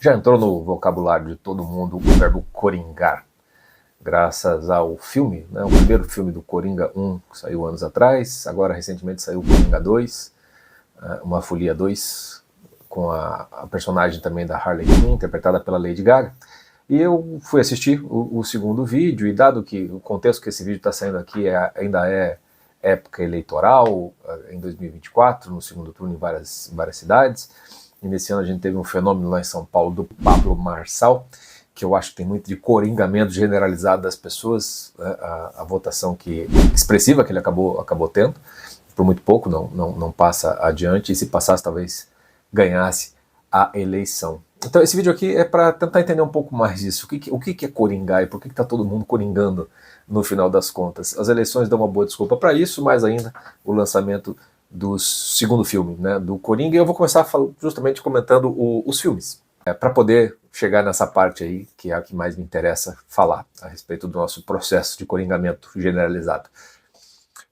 Já entrou no vocabulário de todo mundo o verbo coringar, graças ao filme, né, o primeiro filme do Coringa 1, que saiu anos atrás, agora recentemente saiu o Coringa 2, Uma Folia 2, com a personagem também da Harley Quinn, interpretada pela Lady Gaga. E eu fui assistir o segundo vídeo, e dado que o contexto que esse vídeo está saindo aqui ainda é época eleitoral, em 2024, no segundo turno em várias cidades, e nesse ano a gente teve um fenômeno lá em São Paulo do Pablo Marçal, que eu acho que tem muito de coringamento generalizado das pessoas, né, a votação expressiva que ele acabou tendo, por muito pouco não passa adiante, e se passasse talvez ganhasse a eleição. Então esse vídeo aqui é para tentar entender um pouco mais disso, o que é coringar e por que está todo mundo coringando no final das contas. As eleições dão uma boa desculpa para isso, mais ainda o lançamento do segundo filme, né, do Coringa, e eu vou começar justamente comentando os filmes, para poder chegar nessa parte aí, que é a que mais me interessa falar, a respeito do nosso processo de coringamento generalizado.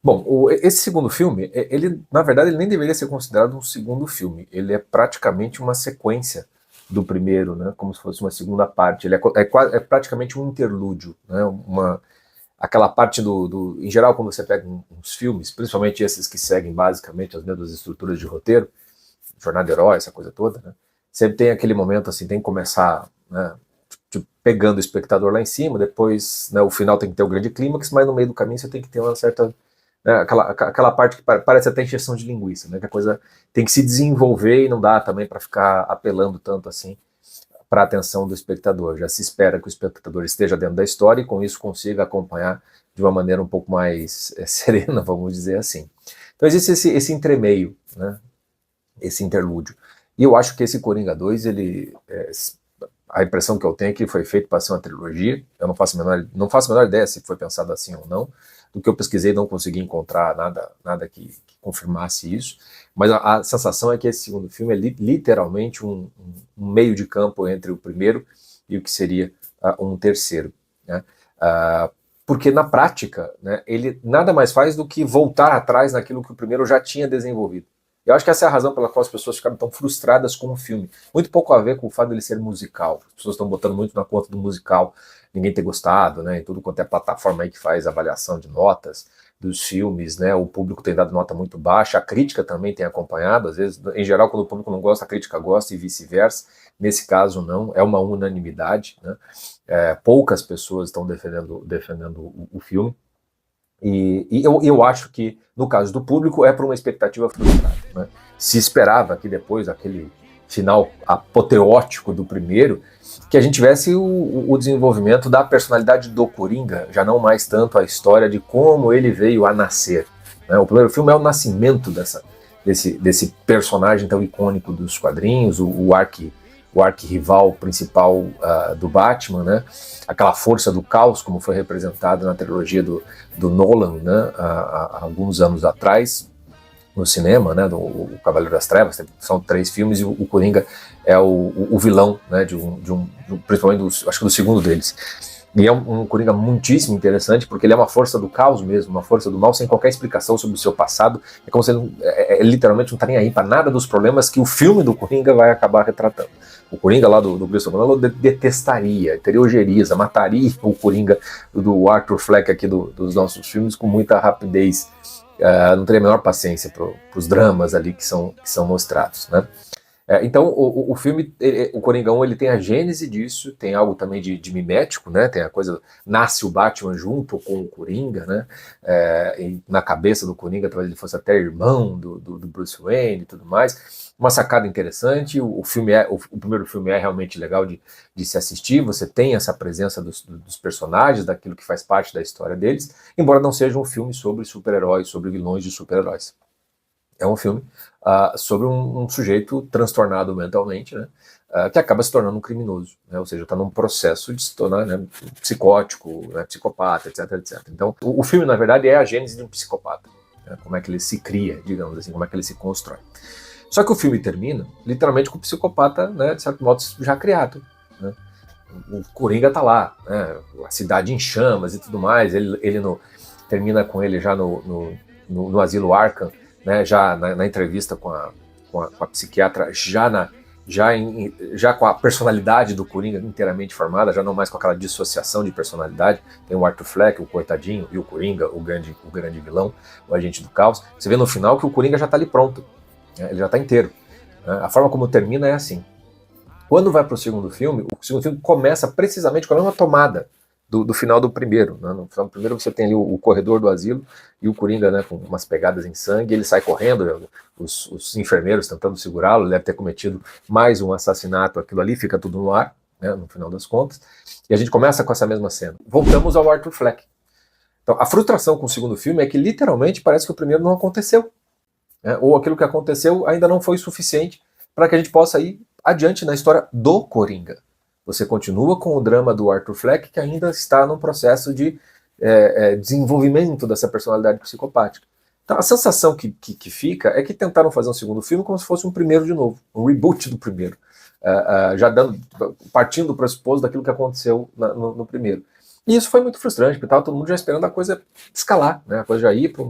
Bom, esse segundo filme, ele, na verdade, ele nem deveria ser considerado um segundo filme, ele é praticamente uma sequência do primeiro, né, como se fosse uma segunda parte, ele é praticamente um interlúdio, né, aquela parte em geral, quando você pega uns filmes, principalmente esses que seguem basicamente as mesmas estruturas de roteiro, Jornada do Herói, essa coisa toda, né, sempre tem aquele momento assim, tem que começar, né, tipo, pegando o espectador lá em cima, depois, né, o final tem que ter o grande clímax, mas no meio do caminho você tem que ter uma certa, né, aquela parte que parece até encheção de linguiça, né, que a coisa tem que se desenvolver e não dá também para ficar apelando tanto assim para a atenção do espectador. Já se espera que o espectador esteja dentro da história e com isso consiga acompanhar de uma maneira um pouco mais serena, vamos dizer assim. Então existe esse entremeio, né, esse interlúdio. E eu acho que esse Coringa 2, a impressão que eu tenho é que ele foi feito para ser uma trilogia. Eu não faço a menor ideia se foi pensado assim ou não. Do que eu pesquisei, não consegui encontrar nada que confirmasse isso. Mas a sensação é que esse segundo filme é literalmente um meio de campo entre o primeiro e o que seria um terceiro, né? Porque na prática, né, ele nada mais faz do que voltar atrás naquilo que o primeiro já tinha desenvolvido. Eu acho que essa é a razão pela qual as pessoas ficaram tão frustradas com o filme. Muito pouco a ver com o fato dele ser musical. As pessoas estão botando muito na conta do musical, ninguém ter gostado, né? Em tudo quanto é plataforma aí que faz avaliação de notas dos filmes, né? O público tem dado nota muito baixa, a crítica também tem acompanhado. Às vezes, em geral, quando o público não gosta, a crítica gosta e vice-versa. Nesse caso, não, é uma unanimidade, né? Poucas pessoas estão defendendo o filme. E eu acho que, no caso do público, é por uma expectativa frustrada, né? Se esperava que depois, aquele final apoteótico do primeiro, que a gente tivesse o desenvolvimento da personalidade do Coringa, já não mais tanto a história de como ele veio a nascer, né? O primeiro filme é o nascimento desse personagem tão icônico dos quadrinhos, o arquirrival principal do Batman, né? Aquela força do caos, como foi representado na trilogia do Nolan, né? Há alguns anos atrás, no cinema, né? O Cavaleiro das Trevas, são 3 filmes, e o Coringa é o vilão, né? Principalmente acho que do segundo deles. E é um Coringa muitíssimo interessante, porque ele é uma força do caos mesmo, uma força do mal, sem qualquer explicação sobre o seu passado. É como se ele literalmente não tá nem aí para nada dos problemas que o filme do Coringa vai acabar retratando. O Coringa lá do Christopher Nolan detestaria, teria ojeriza, mataria o Coringa do Arthur Fleck aqui dos nossos filmes com muita rapidez. Não teria a menor paciência para os dramas ali que são mostrados, né? Então o filme, o Coringa 1, ele tem a gênese disso, tem algo também de mimético, né? Tem a coisa, nasce o Batman junto com o Coringa, né? E na cabeça do Coringa talvez ele fosse até irmão do Bruce Wayne e tudo mais. Uma sacada interessante. O primeiro filme é realmente legal de se assistir. Você tem essa presença dos personagens, daquilo que faz parte da história deles, embora não seja um filme sobre super-heróis, sobre vilões de super-heróis. É um filme sobre um sujeito transtornado mentalmente, né, que acaba se tornando um criminoso, né, ou seja, está num processo de se tornar, né, psicótico, né, psicopata, etc, etc. Então, o filme, na verdade, é a gênese de um psicopata, né, como é que ele se cria, digamos assim, como é que ele se constrói. Só que o filme termina, literalmente, com o psicopata, né, de certo modo, já criado, né. O Coringa tá lá, né, a cidade em chamas e tudo mais, termina com ele já no asilo Arkham, né, já na entrevista com a psiquiatra, já com a personalidade do Coringa inteiramente formada, já não mais com aquela dissociação de personalidade. Tem o Arthur Fleck, o coitadinho, e o Coringa, o grande vilão, o agente do caos. Você vê no final que o Coringa já está ali pronto, né? Ele já está inteiro. A forma como termina é assim. Quando vai para o segundo filme começa precisamente com a mesma tomada do final do primeiro. Né? No final do primeiro você tem ali o corredor do asilo e o Coringa, né, com umas pegadas em sangue, ele sai correndo, os enfermeiros tentando segurá-lo, ele deve ter cometido mais um assassinato, aquilo ali fica tudo no ar, né, no final das contas, e a gente começa com essa mesma cena. Voltamos ao Arthur Fleck. Então, a frustração com o segundo filme é que literalmente parece que o primeiro não aconteceu, né, ou aquilo que aconteceu ainda não foi suficiente para que a gente possa ir adiante na história do Coringa. Você continua com o drama do Arthur Fleck, que ainda está num processo de desenvolvimento dessa personalidade psicopática. Então a sensação que fica é que tentaram fazer um segundo filme como se fosse um primeiro de novo, um reboot do primeiro, partindo do pressuposto daquilo que aconteceu no primeiro. E isso foi muito frustrante, porque estava todo mundo já esperando a coisa escalar, né? A coisa já ir para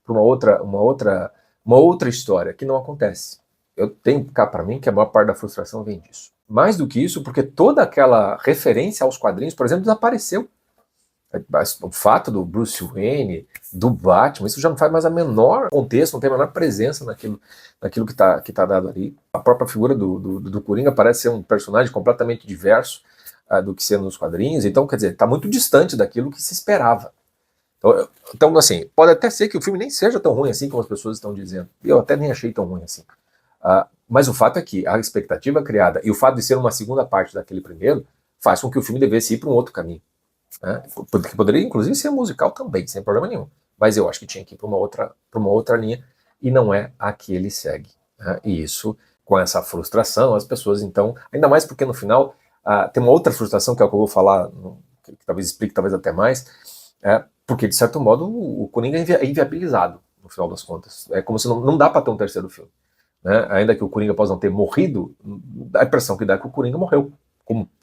uma outra história, que não acontece. Eu tenho cá para mim que a maior parte da frustração vem disso. Mais do que isso, porque toda aquela referência aos quadrinhos, por exemplo, desapareceu. O fato do Bruce Wayne, do Batman, isso já não faz mais a menor contexto, não tem a menor presença naquilo que tá dado ali. A própria figura do Coringa parece ser um personagem completamente diverso do que ser nos quadrinhos, então, quer dizer, está muito distante daquilo que se esperava. Então, assim, pode até ser que o filme nem seja tão ruim assim como as pessoas estão dizendo. Eu até nem achei tão ruim assim. Mas o fato é que a expectativa criada e o fato de ser uma segunda parte daquele primeiro faz com que o filme devesse ir para um outro caminho. Né? Que poderia, inclusive, ser musical também, sem problema nenhum. Mas eu acho que tinha que ir para uma outra linha e não é a que ele segue. Né? E isso, com essa frustração, as pessoas, então, ainda mais porque no final tem uma outra frustração que é o que eu vou falar, que talvez explique, talvez até mais, porque, de certo modo, o Coringa é inviabilizado, no final das contas. É como se não dá para ter um terceiro filme. Né? Ainda que o Coringa possa não ter morrido, a impressão que dá é que o Coringa morreu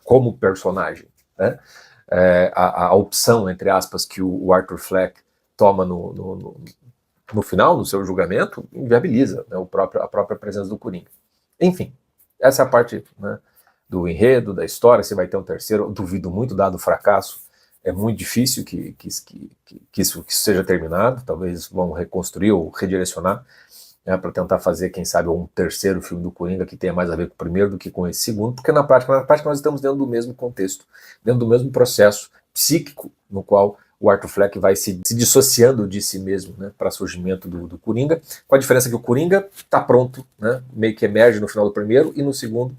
como personagem. Né? A opção, entre aspas, que o Arthur Fleck toma no final, no seu julgamento, inviabiliza, né, a própria presença do Coringa. Enfim, essa é a parte, né, do enredo, da história. Se vai ter um terceiro, eu duvido muito, dado o fracasso. É muito difícil que isso seja terminado. Talvez vão reconstruir ou redirecionar, né, para tentar fazer, quem sabe, um terceiro filme do Coringa que tenha mais a ver com o primeiro do que com esse segundo, porque na prática nós estamos dentro do mesmo contexto, dentro do mesmo processo psíquico no qual o Arthur Fleck vai se dissociando de si mesmo, né, para surgimento do Coringa, com a diferença que o Coringa está pronto, né, meio que emerge no final do primeiro e no segundo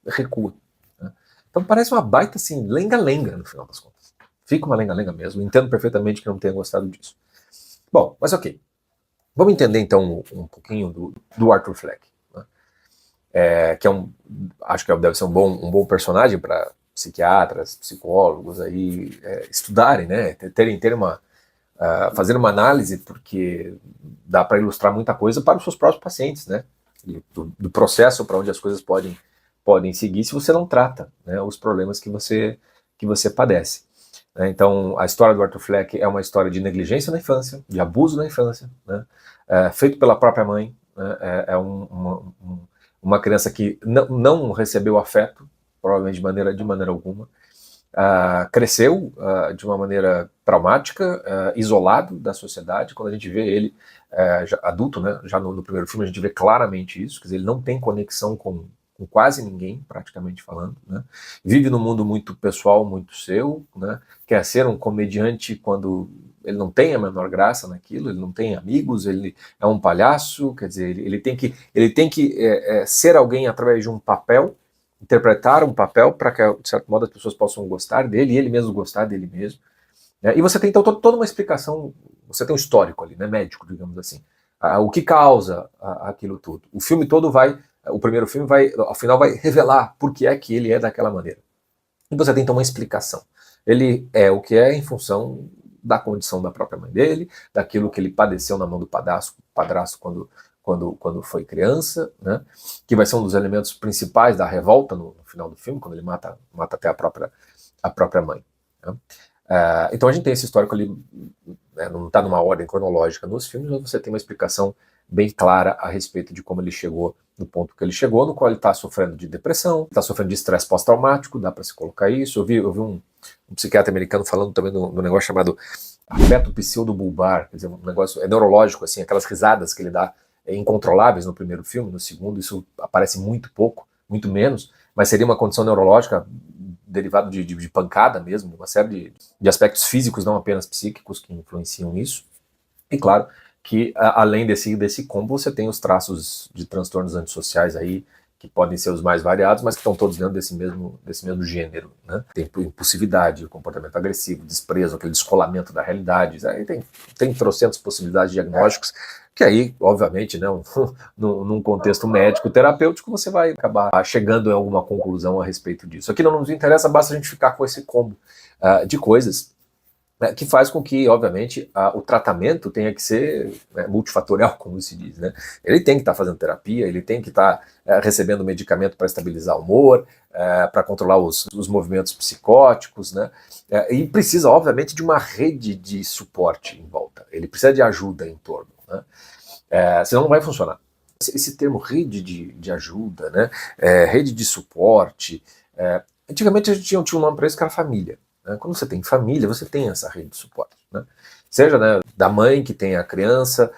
recua. Né. Então parece uma baita assim, lenga-lenga no final das contas. Fica uma lenga-lenga mesmo, entendo perfeitamente que não tenha gostado disso. Bom, mas ok. Vamos entender então um pouquinho do Arthur Fleck, né? Que acho que deve ser um bom personagem para psiquiatras, psicólogos aí estudarem, né? Fazer uma análise, porque dá para ilustrar muita coisa para os seus próprios pacientes, né? Do processo para onde as coisas podem seguir se você não trata, né, os problemas que você padece. Então, a história do Arthur Fleck é uma história de negligência na infância, de abuso na infância, né, feito pela própria mãe. Né, uma criança que não recebeu afeto, provavelmente de maneira alguma, cresceu de uma maneira traumática, isolado da sociedade. Quando a gente vê ele já adulto, né, já no primeiro filme, a gente vê claramente isso, quer dizer, ele não tem conexão com quase ninguém, praticamente falando, né? Vive num mundo muito pessoal, muito seu, né? Quer ser um comediante quando ele não tem a menor graça naquilo, ele não tem amigos, ele é um palhaço, quer dizer, ele tem que ser alguém através de um papel, interpretar um papel para que, de certo modo, as pessoas possam gostar dele e ele mesmo gostar dele mesmo. Né? E você tem então toda uma explicação, você tem um histórico ali, né, médico, digamos assim, o que causa aquilo tudo. O primeiro filme ao final vai revelar por que é que ele é daquela maneira. E você tem então uma explicação. Ele é o que é em função da condição da própria mãe dele, daquilo que ele padeceu na mão do padrasto quando foi criança, né? Que vai ser um dos elementos principais da revolta no final do filme, quando ele mata até a própria mãe. Né? Então a gente tem esse histórico ali, né, não está numa ordem cronológica nos filmes, mas você tem uma explicação bem clara a respeito de como ele chegou no ponto que ele chegou, no qual ele está sofrendo de depressão, está sofrendo de estresse pós-traumático, dá para se colocar isso. Eu vi um psiquiatra americano falando também do negócio chamado afeto pseudobulbar, quer dizer, um negócio neurológico, assim, aquelas risadas que ele dá incontroláveis no primeiro filme, no segundo isso aparece muito pouco, muito menos, mas seria uma condição neurológica derivada de pancada mesmo, uma série de aspectos físicos, não apenas psíquicos, que influenciam nisso. E claro que, além desse combo, você tem os traços de transtornos antissociais aí, que podem ser os mais variados, mas que estão todos dentro desse mesmo gênero, né? Tem impulsividade, comportamento agressivo, desprezo, aquele descolamento da realidade. Aí tem trocentas possibilidades de diagnósticos, que aí, obviamente, né, num contexto médico, terapêutico, você vai acabar chegando em alguma conclusão a respeito disso. Aqui não nos interessa, basta a gente ficar com esse combo de coisas, que faz com que, obviamente, o tratamento tenha que ser multifatorial, como se diz, né? Ele tem que estar fazendo terapia, ele tem que estar recebendo medicamento para estabilizar o humor, para controlar os movimentos psicóticos, né? E precisa, obviamente, de uma rede de suporte em volta. Ele precisa de ajuda em torno, né? Senão não vai funcionar. Esse termo rede de ajuda, né? Rede de suporte, antigamente a gente tinha um nome para isso que era família. Quando você tem família, você tem essa rede de suporte, né? Seja, né, da mãe que tem a criança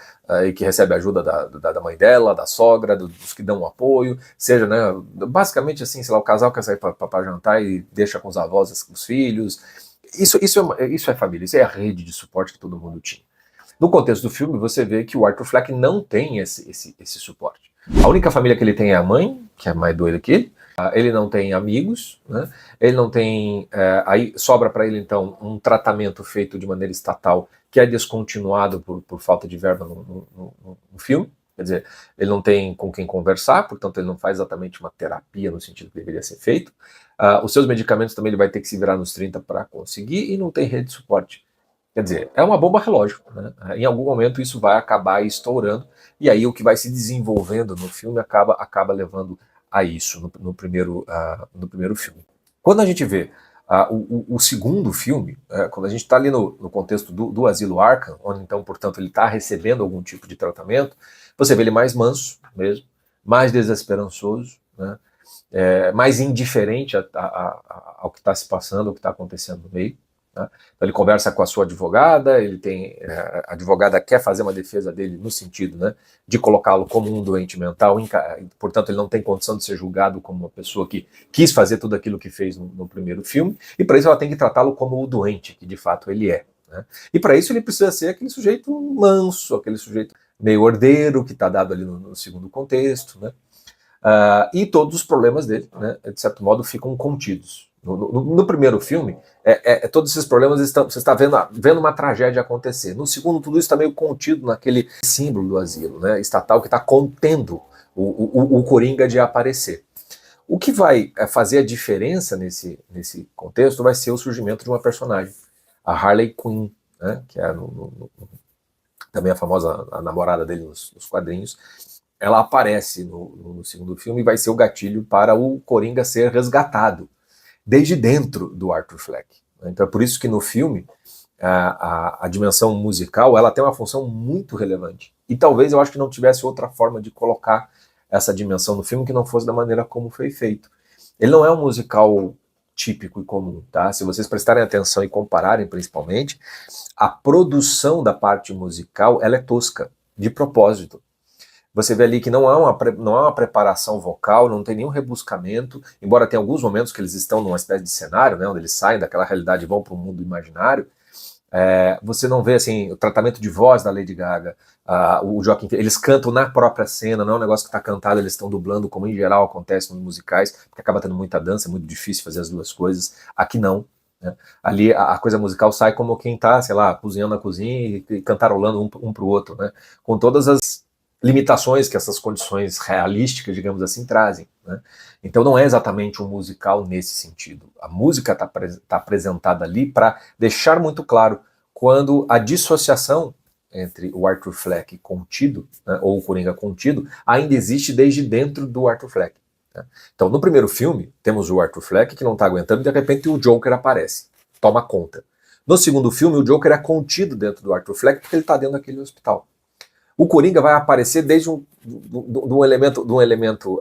e que recebe a ajuda da mãe dela, da sogra, dos que dão um apoio, seja, né, basicamente assim, sei lá, o casal quer sair para jantar e deixa com os avós os filhos. Isso é família, isso é a rede de suporte que todo mundo tinha. No contexto do filme, você vê que o Arthur Fleck não tem esse suporte. A única família que ele tem é a mãe, que é mais doida que ele. Ele não tem amigos, né? Ele não tem. Aí sobra para ele, então, um tratamento feito de maneira estatal que é descontinuado por falta de verba no filme. Quer dizer, ele não tem com quem conversar, portanto, ele não faz exatamente uma terapia no sentido que deveria ser feito. Os seus medicamentos também ele vai ter que se virar nos 30 para conseguir e não tem rede de suporte. Quer dizer, é uma bomba relógio, né? Em algum momento isso vai acabar estourando, e aí o que vai se desenvolvendo no filme acaba levando a isso no primeiro filme. Quando a gente vê o segundo filme, quando a gente está ali no contexto do Asilo Arkham, onde então, portanto, ele está recebendo algum tipo de tratamento, você vê ele mais manso mesmo, mais desesperançoso, né? Mais indiferente ao que está se passando, ao que está acontecendo no meio. Então ele conversa com a sua advogada, a advogada quer fazer uma defesa dele no sentido, né, de colocá-lo como um doente mental, portanto ele não tem condição de ser julgado como uma pessoa que quis fazer tudo aquilo que fez no primeiro filme, e para isso ela tem que tratá-lo como o doente, que de fato ele é, né? E para isso ele precisa ser aquele sujeito manso, aquele sujeito meio ordeiro, que está dado ali no segundo contexto, né? E todos os problemas dele, né, de certo modo, ficam contidos. No primeiro filme, todos esses problemas você está vendo uma tragédia acontecer. No segundo, tudo isso está meio contido naquele símbolo do asilo, né, estatal, que está contendo o Coringa de aparecer. O que vai fazer a diferença nesse contexto vai ser o surgimento de uma personagem, a Harley Quinn, né, que é também a famosa namorada dele nos quadrinhos. Ela aparece no segundo filme e vai ser o gatilho para o Coringa ser resgatado desde dentro do Arthur Fleck. Então é por isso que no filme a dimensão musical ela tem uma função muito relevante. E talvez eu acho que não tivesse outra forma de colocar essa dimensão no filme que não fosse da maneira como foi feito. Ele não é um musical típico e comum, tá? Se vocês prestarem atenção e compararem principalmente, a produção da parte musical ela é tosca, de propósito. Você vê ali que não há uma preparação vocal, não tem nenhum rebuscamento, embora tenha alguns momentos que eles estão numa espécie de cenário, né, onde eles saem daquela realidade e vão para um mundo imaginário. Você não vê assim, o tratamento de voz da Lady Gaga, o Joaquin, eles cantam na própria cena, não é um negócio que está cantado, eles estão dublando, como em geral acontece nos musicais, porque acaba tendo muita dança, é muito difícil fazer as duas coisas. Aqui não. Né? Ali a coisa musical sai como quem está, sei lá, cozinhando na cozinha e cantarolando um para o outro, né? Com todas as limitações que essas condições realísticas, digamos assim, trazem, né? Então não é exatamente um musical nesse sentido. A música está apresentada ali para deixar muito claro quando a dissociação entre o Arthur Fleck contido, né, ou o Coringa contido, ainda existe desde dentro do Arthur Fleck. Né? Então no primeiro filme, temos o Arthur Fleck que não está aguentando e de repente o Joker aparece, toma conta. No segundo filme, o Joker é contido dentro do Arthur Fleck porque ele está dentro daquele hospital. O Coringa vai aparecer desde um elemento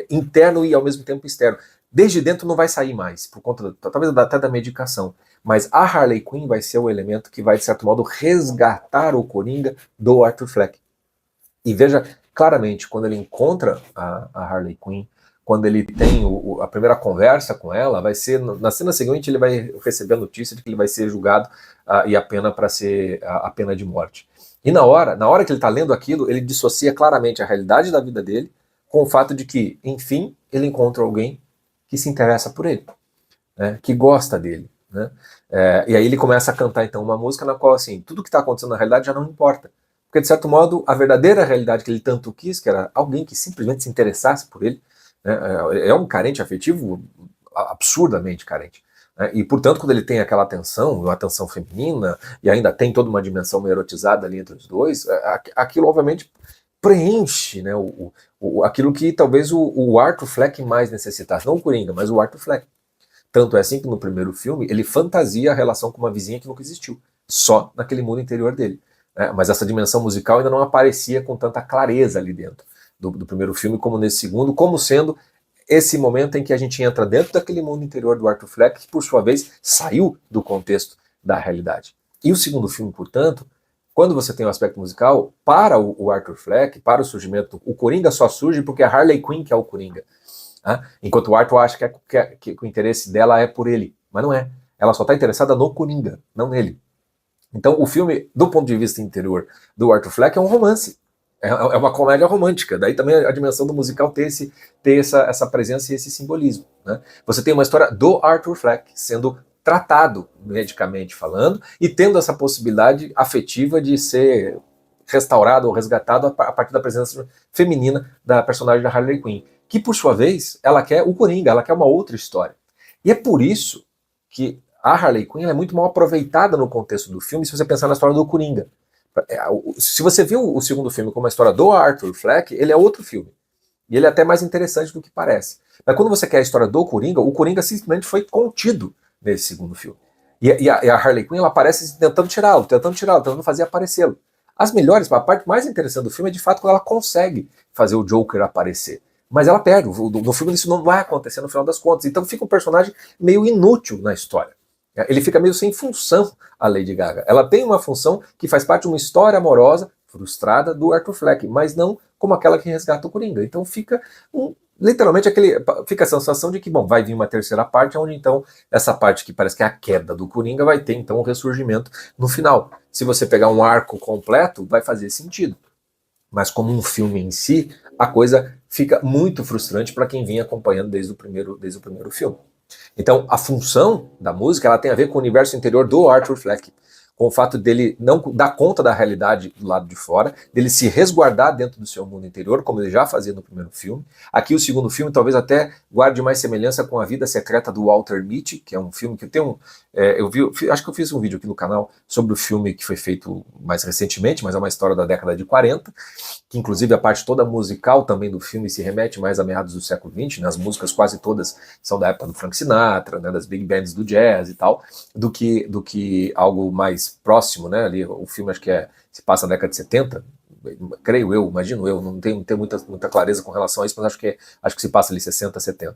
interno e ao mesmo tempo externo. Desde dentro não vai sair mais, por conta talvez até da medicação. Mas a Harley Quinn vai ser o elemento que vai, de certo modo, resgatar o Coringa do Arthur Fleck. E veja claramente, quando ele encontra a Harley Quinn, quando ele tem a primeira conversa com ela, vai ser, na cena seguinte, ele vai receber a notícia de que ele vai ser julgado e a pena para ser a pena de morte. E na hora que ele está lendo aquilo, ele dissocia claramente a realidade da vida dele com o fato de que, enfim, ele encontra alguém que se interessa por ele, né, que gosta dele. Né? E aí ele começa a cantar então uma música na qual assim, tudo que está acontecendo na realidade já não importa. Porque de certo modo, a verdadeira realidade que ele tanto quis, que era alguém que simplesmente se interessasse por ele, né, é um carente afetivo absurdamente carente. Né? E portanto, quando ele tem aquela atenção, uma atenção feminina, e ainda tem toda uma dimensão erotizada ali entre os dois, aquilo obviamente preenche, né, aquilo que talvez o Arthur Fleck mais necessitasse, não o Coringa, mas o Arthur Fleck. Tanto é assim que no primeiro filme ele fantasia a relação com uma vizinha que nunca existiu, só naquele mundo interior dele. Né? Mas essa dimensão musical ainda não aparecia com tanta clareza ali dentro do primeiro filme como nesse segundo, como sendo esse momento em que a gente entra dentro daquele mundo interior do Arthur Fleck, que por sua vez saiu do contexto da realidade. E o segundo filme, portanto, quando você tem o aspecto musical, para o Arthur Fleck, para o surgimento, o Coringa só surge porque a Harley Quinn que é o Coringa. Né? Enquanto o Arthur acha que o interesse dela é por ele, mas não é. Ela só está interessada no Coringa, não nele. Então o filme, do ponto de vista interior do Arthur Fleck, é um romance. É uma comédia romântica. Daí também a dimensão do musical ter essa presença e esse simbolismo. Né? Você tem uma história do Arthur Fleck sendo tratado medicamente falando e tendo essa possibilidade afetiva de ser restaurado ou resgatado a partir da presença feminina da personagem da Harley Quinn, que por sua vez ela quer o Coringa, ela quer uma outra história. E é por isso que a Harley Quinn é muito mal aproveitada no contexto do filme se você pensar na história do Coringa. Se você viu o segundo filme como a história do Arthur Fleck, ele é outro filme. E ele é até mais interessante do que parece. Mas quando você quer a história do Coringa, o Coringa simplesmente foi contido nesse segundo filme. E a Harley Quinn ela aparece tentando tirá-lo, tentando fazer aparecê-lo. A parte mais interessante do filme é de fato quando ela consegue fazer o Joker aparecer. Mas ela perde, no filme isso não vai acontecer no final das contas. Então fica um personagem meio inútil na história. Ele fica meio sem função, a Lady Gaga. Ela tem uma função que faz parte de uma história amorosa frustrada do Arthur Fleck, mas não como aquela que resgata o Coringa. Então fica literalmente fica a sensação de que, bom, vai vir uma terceira parte, onde então essa parte que parece que é a queda do Coringa vai ter então um ressurgimento no final. Se você pegar um arco completo, vai fazer sentido. Mas como um filme em si, a coisa fica muito frustrante para quem vinha acompanhando desde o primeiro filme. Então, a função da música ela tem a ver com o universo interior do Arthur Fleck, com o fato dele não dar conta da realidade do lado de fora, dele se resguardar dentro do seu mundo interior, como ele já fazia no primeiro filme. Aqui o segundo filme talvez até guarde mais semelhança com A Vida Secreta do Walter Mitty, que é um filme que tem acho que eu fiz um vídeo aqui no canal sobre o filme que foi feito mais recentemente, mas é uma história da década de 40, que inclusive a parte toda musical também do filme se remete mais a meados do século XX, né? As músicas quase todas são da época do Frank Sinatra, né? Das big bands do jazz e tal, do que algo mais próximo, né? Ali, o filme acho que se passa na década de 70, creio eu, imagino eu, não tenho muita clareza com relação a isso, mas acho que se passa ali 60, 70.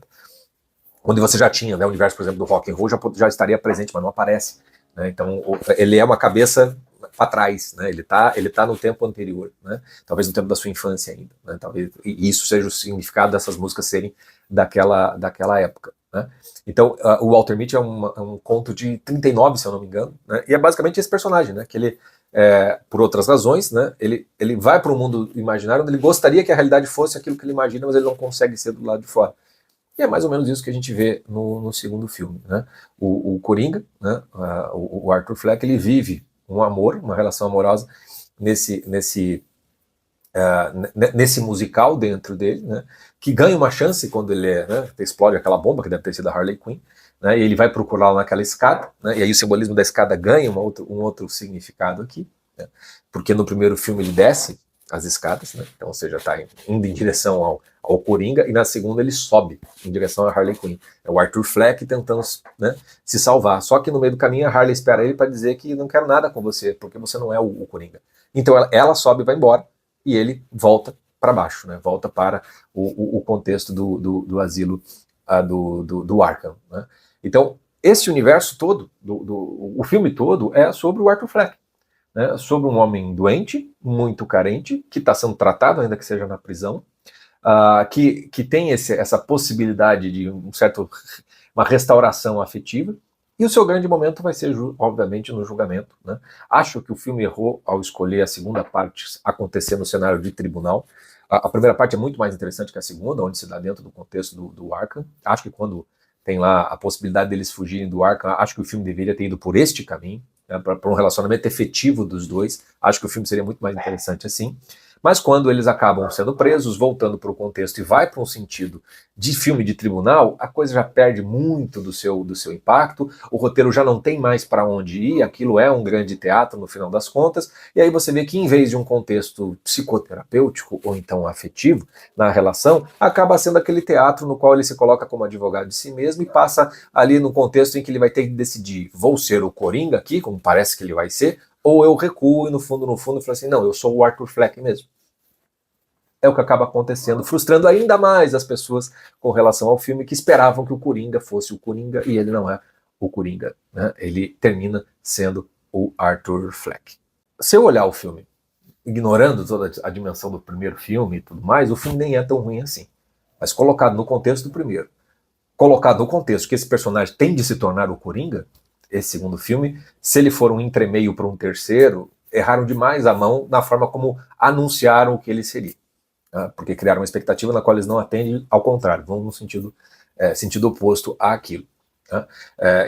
Onde você já tinha, né, o universo, por exemplo, do rock and roll já estaria presente, mas não aparece. Né? Então, ele é uma cabeça para trás, né? Ele tá no tempo anterior, né? Talvez no tempo da sua infância ainda. Né? Talvez, e isso seja o significado dessas músicas serem daquela época. Né? Então, o Walter Mitty é um conto de 39, se eu não me engano, né? E é basicamente esse personagem, né? Que ele, por outras razões, né? Ele vai para um mundo imaginário onde ele gostaria que a realidade fosse aquilo que ele imagina, mas ele não consegue ser do lado de fora. E é mais ou menos isso que a gente vê no segundo filme. Né? O Coringa, né? O Arthur Fleck, ele vive um amor, uma relação amorosa nesse musical dentro dele, né? Que ganha uma chance quando ele né? Explode aquela bomba, que deve ter sido a Harley Quinn, né? E ele vai procurar lá naquela escada, né? E aí o simbolismo da escada ganha um outro significado aqui, né? Porque no primeiro filme ele desce as escadas, né? Então, ou seja, está indo em direção ao Coringa, e na segunda ele sobe em direção a Harley Quinn. É o Arthur Fleck tentando né, se salvar. Só que no meio do caminho a Harley espera ele para dizer que não quero nada com você, porque você não é o Coringa. Então ela sobe e vai embora, e ele volta para baixo, né? Volta para o contexto do asilo do Arkham, né? Então, esse universo todo, o filme todo, é sobre o Arthur Fleck, né? Sobre um homem doente, muito carente, que está sendo tratado, ainda que seja na prisão, que tem essa possibilidade de uma restauração afetiva, e o seu grande momento vai ser, obviamente, no julgamento, né? Acho que o filme errou ao escolher a segunda parte acontecer no cenário de tribunal. A primeira parte é muito mais interessante que a segunda, onde se dá dentro do contexto do Arkham. Acho que quando tem lá a possibilidade deles fugirem do Arkham, acho que o filme deveria ter ido por este caminho, né, para um relacionamento efetivo dos dois. Acho que o filme seria muito mais interessante assim. Mas quando eles acabam sendo presos, voltando para o contexto e vai para um sentido de filme de tribunal, a coisa já perde muito do seu impacto, o roteiro já não tem mais para onde ir, aquilo é um grande teatro no final das contas, e aí você vê que em vez de um contexto psicoterapêutico ou então afetivo na relação, acaba sendo aquele teatro no qual ele se coloca como advogado de si mesmo e passa ali no contexto em que ele vai ter que decidir, vou ser o Coringa aqui, como parece que ele vai ser, ou eu recuo e no fundo, falo assim, não, eu sou o Arthur Fleck mesmo. É o que acaba acontecendo, frustrando ainda mais as pessoas com relação ao filme que esperavam que o Coringa fosse o Coringa, e ele não é o Coringa, né? Ele termina sendo o Arthur Fleck. Se eu olhar o filme ignorando toda a dimensão do primeiro filme e tudo mais, o filme nem é tão ruim assim. Mas colocado no contexto do primeiro, colocado no contexto que esse personagem tem de se tornar o Coringa, esse segundo filme, se ele for um entremeio para um terceiro, erraram demais a mão na forma como anunciaram o que ele seria. Porque criaram uma expectativa na qual eles não atendem, ao contrário, vão no sentido oposto àquilo.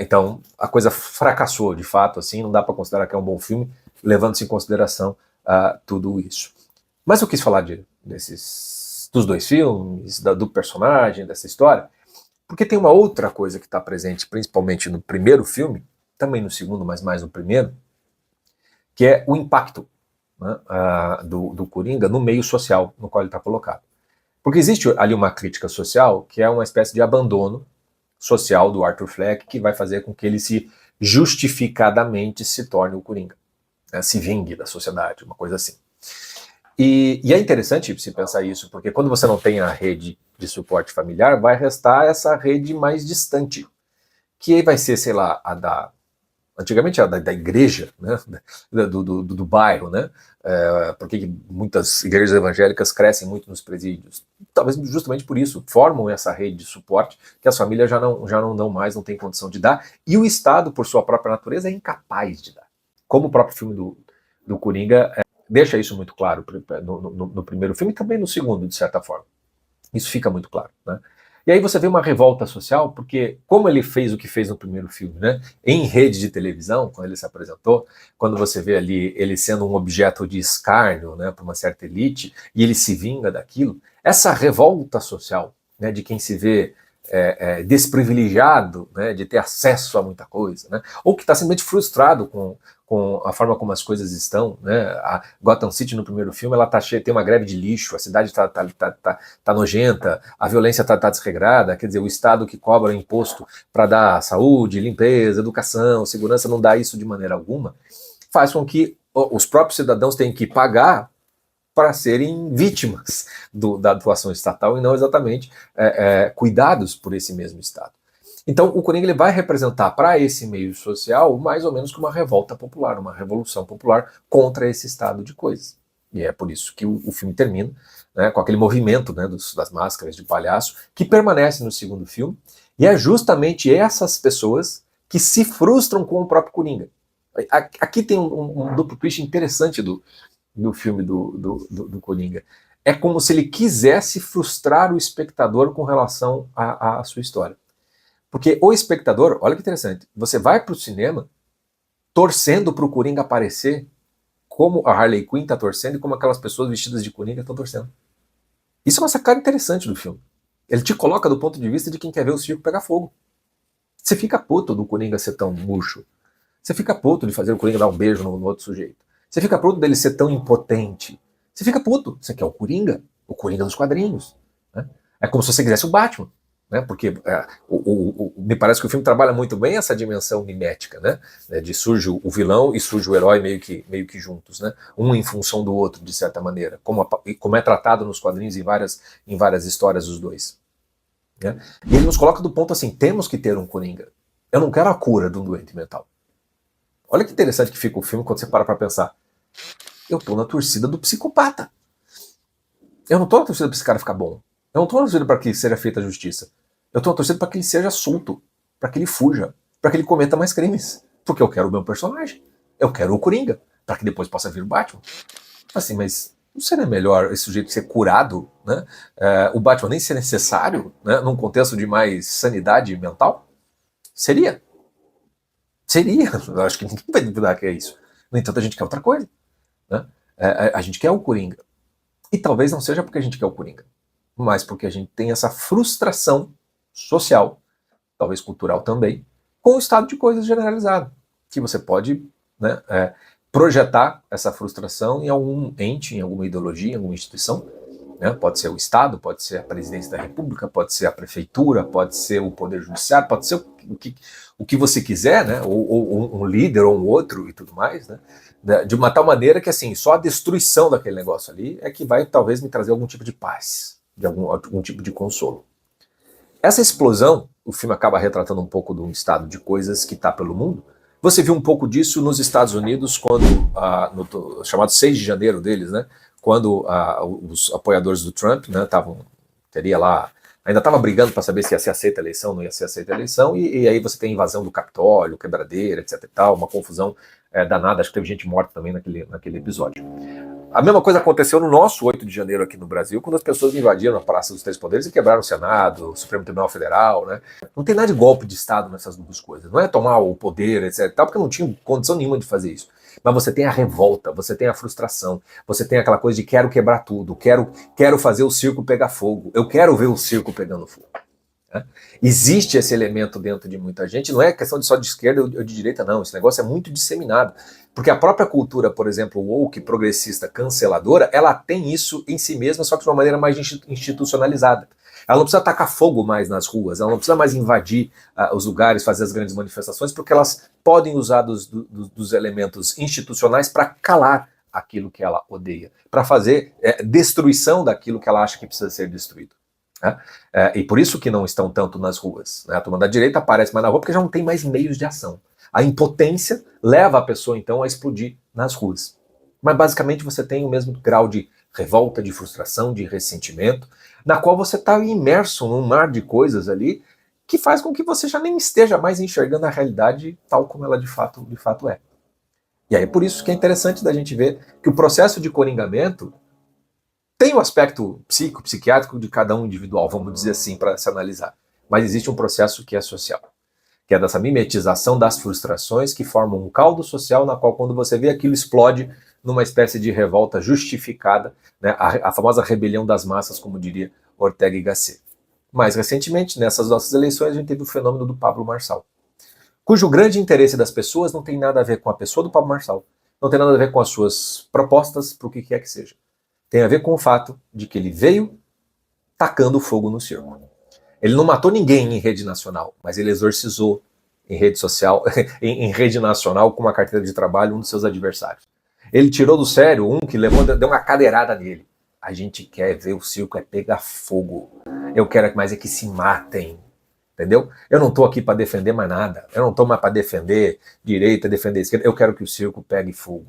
Então, a coisa fracassou, de fato, assim, não dá para considerar que é um bom filme, levando-se em consideração tudo isso. Mas eu quis falar dos dois filmes, do personagem, dessa história, porque tem uma outra coisa que está presente, principalmente no primeiro filme, também no segundo, mas mais no primeiro, que é o impacto, né, do Coringa no meio social no qual ele está colocado. Porque existe ali uma crítica social que é uma espécie de abandono social do Arthur Fleck que vai fazer com que ele se justificadamente se torne o Coringa, né, se vingue da sociedade, uma coisa assim. E é interessante se pensar isso, porque quando você não tem a rede de suporte familiar, vai restar essa rede mais distante, que vai ser, sei lá, antigamente era da igreja, né, do bairro, né, porque muitas igrejas evangélicas crescem muito nos presídios. Talvez justamente por isso, formam essa rede de suporte que as famílias já não dão mais, não tem condição de dar, e o Estado, por sua própria natureza, é incapaz de dar. Como o próprio filme do Coringa deixa isso muito claro no primeiro filme e também no segundo, de certa forma. Isso fica muito claro, né? E aí você vê uma revolta social, porque como ele fez o que fez no primeiro filme, né? Em rede de televisão, quando ele se apresentou, quando você vê ali ele sendo um objeto de escárnio, né, para uma certa elite, e ele se vinga daquilo, essa revolta social, né, de quem se vê desprivilegiado, né, de ter acesso a muita coisa, né, ou que está simplesmente frustrado com a forma como as coisas estão, né? A Gotham City no primeiro filme ela tá cheia, tem uma greve de lixo, a cidade tá nojenta, a violência tá desregrada, quer dizer, o Estado que cobra imposto para dar saúde, limpeza, educação, segurança, não dá isso de maneira alguma, faz com que os próprios cidadãos tenham que pagar para serem vítimas da atuação estatal e não exatamente cuidados por esse mesmo Estado. Então o Coringa ele vai representar para esse meio social mais ou menos como uma revolta popular, uma revolução popular contra esse estado de coisas. E é por isso que o filme termina, né, com aquele movimento, né, das máscaras de palhaço que permanece no segundo filme, e é justamente essas pessoas que se frustram com o próprio Coringa. Aqui tem um duplo twist interessante do filme do Coringa. É como se ele quisesse frustrar o espectador com relação à sua história. Porque o espectador, olha que interessante, você vai para o cinema torcendo para o Coringa aparecer como a Harley Quinn está torcendo e como aquelas pessoas vestidas de Coringa estão torcendo. Isso é uma sacada interessante do filme. Ele te coloca do ponto de vista de quem quer ver o circo pegar fogo. Você fica puto do Coringa ser tão murcho. Você fica puto de fazer o Coringa dar um beijo no outro sujeito. Você fica puto dele ser tão impotente. Você fica puto. Você quer o Coringa dos quadrinhos. Né? É como se você quisesse o Batman. né? Porque me parece que o filme trabalha muito bem essa dimensão mimética, né? De surge o vilão e surge o herói meio que juntos, né? Um em função do outro, de certa maneira, como é tratado nos quadrinhos em várias histórias os dois. Né? E ele nos coloca do ponto assim, temos que ter um Coringa. Eu não quero a cura de um doente mental. Olha que interessante que fica o filme quando você para pensar. Eu tô na torcida do psicopata. Eu não tô na torcida para esse cara ficar bom. Eu não tô na torcida para que seja feita a justiça. Eu tô na torcida para que ele seja solto, para que ele fuja, para que ele cometa mais crimes. Porque eu quero o meu personagem. Eu quero o Coringa, para que depois possa vir o Batman. Assim, mas não seria melhor esse sujeito ser curado, né? O Batman nem ser necessário, né? Num contexto de mais sanidade mental? Seria. Seria. Eu acho que ninguém vai duvidar que é isso. No entanto, a gente quer outra coisa. Né? A gente quer o Coringa. E talvez não seja porque a gente quer o Coringa, mas porque a gente tem essa frustração social, talvez cultural também, com o estado de coisas generalizado, que você pode, né, projetar essa frustração em algum ente, em alguma ideologia, em alguma instituição, né? Pode ser o Estado, pode ser a presidência da República, pode ser a prefeitura, pode ser o Poder Judiciário, pode ser o que você quiser, né? Ou um líder ou um outro e tudo mais, né? De uma tal maneira que assim, só a destruição daquele negócio ali é que vai talvez me trazer algum tipo de paz, de algum tipo de consolo. Essa explosão, o filme acaba retratando um pouco de um estado de coisas que está pelo mundo. Você viu um pouco disso nos Estados Unidos, quando, no chamado 6 de janeiro deles, né? Quando os apoiadores do Trump, né, teria lá, ainda estava brigando para saber se ia ser aceita a eleição, não ia ser aceita a eleição, e aí você tem invasão do Capitólio, quebradeira, etc e tal, uma confusão danada, acho que teve gente morta também naquele episódio. A mesma coisa aconteceu no nosso 8 de janeiro aqui no Brasil, quando as pessoas invadiram a Praça dos Três Poderes e quebraram o Senado, o Supremo Tribunal Federal, né? Não tem nada de golpe de Estado nessas duas coisas. Não é tomar o poder, etc, porque não tinha condição nenhuma de fazer isso. Mas você tem a revolta, você tem a frustração, você tem aquela coisa de quero quebrar tudo, quero fazer o circo pegar fogo, eu quero ver o circo pegando fogo. Né? Existe esse elemento dentro de muita gente, não é questão de só de esquerda ou de direita, não. Esse negócio é muito disseminado. Porque a própria cultura, por exemplo, woke, progressista, canceladora, ela tem isso em si mesma, só que de uma maneira mais institucionalizada. Ela não precisa tacar fogo mais nas ruas, ela não precisa mais invadir os lugares, fazer as grandes manifestações, porque elas podem usar dos elementos institucionais para calar aquilo que ela odeia, para fazer destruição daquilo que ela acha que precisa ser destruído. Né? E por isso que não estão tanto nas ruas. Né? A turma da direita aparece mais na rua porque já não tem mais meios de ação. A impotência leva a pessoa, então, a explodir nas ruas. Mas, basicamente, você tem o mesmo grau de revolta, de frustração, de ressentimento, na qual você está imerso num mar de coisas ali que faz com que você já nem esteja mais enxergando a realidade tal como ela de fato é. E aí é por isso que é interessante da gente ver que o processo de coringamento tem o aspecto psiquiátrico de cada um individual, vamos dizer assim, para se analisar. Mas existe um processo que é social, que é dessa mimetização das frustrações que formam um caldo social na qual, quando você vê aquilo, explode numa espécie de revolta justificada, né, a famosa rebelião das massas, como diria Ortega y Gasset. Mais recentemente, nessas nossas eleições, a gente teve o fenômeno do Pablo Marçal, cujo grande interesse das pessoas não tem nada a ver com a pessoa do Pablo Marçal, não tem nada a ver com as suas propostas para o que quer que seja. Tem a ver com o fato de que ele veio tacando fogo no circo. Ele não matou ninguém em rede nacional, mas ele exorcizou em rede social, em rede nacional, com uma carteira de trabalho, um dos seus adversários. Ele tirou do sério um que deu uma cadeirada nele. A gente quer ver o circo pegar fogo. Eu quero mais que se matem. Entendeu? Eu não estou aqui para defender mais nada. Eu não estou mais para defender direita, defender esquerda. Eu quero que o circo pegue fogo.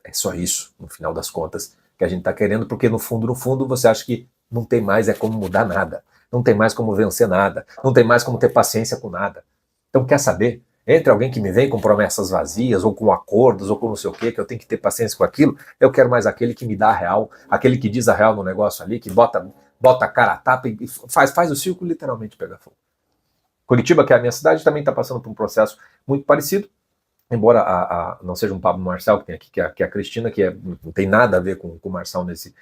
É só isso, no final das contas, que a gente está querendo, porque no fundo, você acha que não tem mais como mudar nada. Não tem mais como vencer nada. Não tem mais como ter paciência com nada. Então, quer saber? Entre alguém que me vem com promessas vazias, ou com acordos, ou com não sei o quê, que eu tenho que ter paciência com aquilo, eu quero mais aquele que me dá a real, aquele que diz a real no negócio ali, que bota a cara a tapa e faz o circo literalmente pegar fogo. Curitiba, que é a minha cidade, também está passando por um processo muito parecido, embora não seja um Pablo Marçal que tem aqui, que é a Cristina, que não tem nada a ver com o Marçal nesse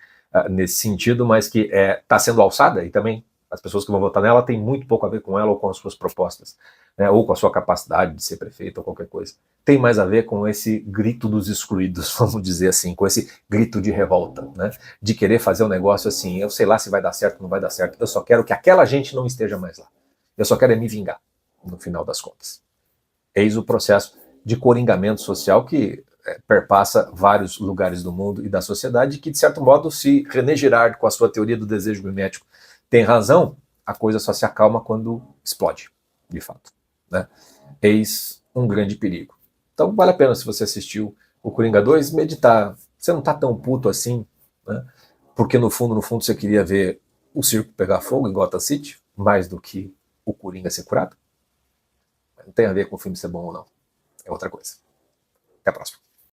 sentido, mas que está sendo alçada e também As pessoas que vão votar nela têm muito pouco a ver com ela ou com as suas propostas, né, ou com a sua capacidade de ser prefeito ou qualquer coisa. Tem mais a ver com esse grito dos excluídos, vamos dizer assim, com esse grito de revolta, né, de querer fazer um negócio assim, eu sei lá se vai dar certo ou não vai dar certo, eu só quero que aquela gente não esteja mais lá. Eu só quero é me vingar, no final das contas. Eis o processo de coringamento social que perpassa vários lugares do mundo e da sociedade, que, de certo modo, se René Girard, com a sua teoria do desejo mimético, tem razão, a coisa só se acalma quando explode, de fato, né? Eis um grande perigo. Então vale a pena, se você assistiu o Coringa 2, meditar. Você não está tão puto assim, né? Porque no fundo você queria ver o circo pegar fogo em Gotham City, mais do que o Coringa ser curado. Não tem a ver com o filme ser bom ou não. É outra coisa. Até a próxima.